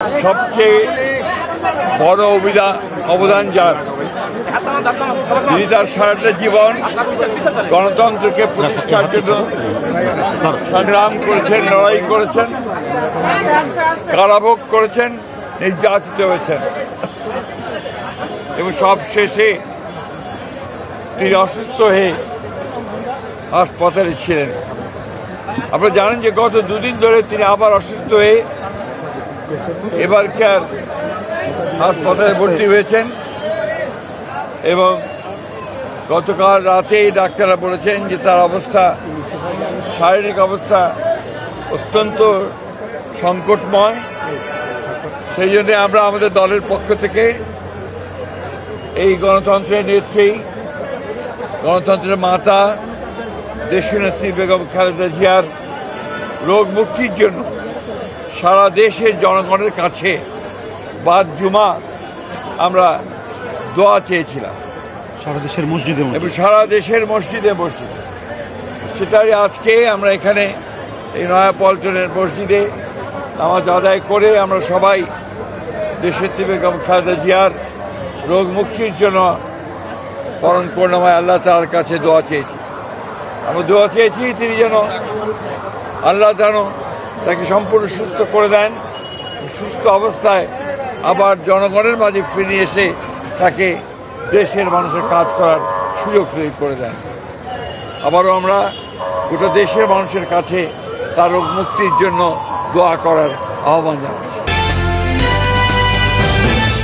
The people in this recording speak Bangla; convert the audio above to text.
সবচেয়ে বড় অবদান যার, তিনি তার সারাটা জীবন গণতন্ত্রকে প্রতিষ্ঠার জন্য সংগ্রাম করেছেন, লড়াই করেছেন, কারাভোগ করেছেন, নির্যাতিত হয়েছেন এবং সব শেষে তিনি অসুস্থ হয়ে হাসপাতালে ছিলেন। আপনারা জানেন যে গত দুদিন ধরে তিনি আবার অসুস্থ হয়ে এবার কেয়ার হাসপাতালে ভর্তি হয়েছেন এবং গতকাল রাতেই ডাক্তাররা বলেছেন যে তার অবস্থা, শারীরিক অবস্থা অত্যন্ত সংকটময়। সেই জন্যে আমরা আমাদের দলের পক্ষ থেকে এই গণতন্ত্রের নেত্রী, গণতন্ত্রের মাতা দেশনেত্রী বেগম খালেদা জিয়ার রোগ মুক্তির জন্য সারা দেশের জনগণের কাছে বাদ জুমা আমরা দোয়া চেয়েছিলাম, সারা দেশের মসজিদে এবং সারা দেশের মসজিদে সেটাই আজকে আমরা এখানে এই নয়াপল্টনের মসজিদে নামাজ আদায় করে আমরা সবাই দেশনেত্রী বেগম খালেদা জিয়ার রোগ মুক্তির জন্য পরম করুণাময় আল্লাহ তাআলার কাছে দোয়া চেয়েছি। আমরা দোয়া চেয়েছি তিনি যেন আল্লাহ যেন তাকে সম্পূর্ণ সুস্থ করে দেন, সুস্থ অবস্থায় আবার জনগণের মাঝে ফিরে এসে তাকে দেশের মানুষের কাজ করার সুযোগ তৈরি করে দেন। আবারও আমরা গোটা দেশের মানুষের কাছে তার রোগ মুক্তির জন্য দোয়া করার আহ্বান জানাই।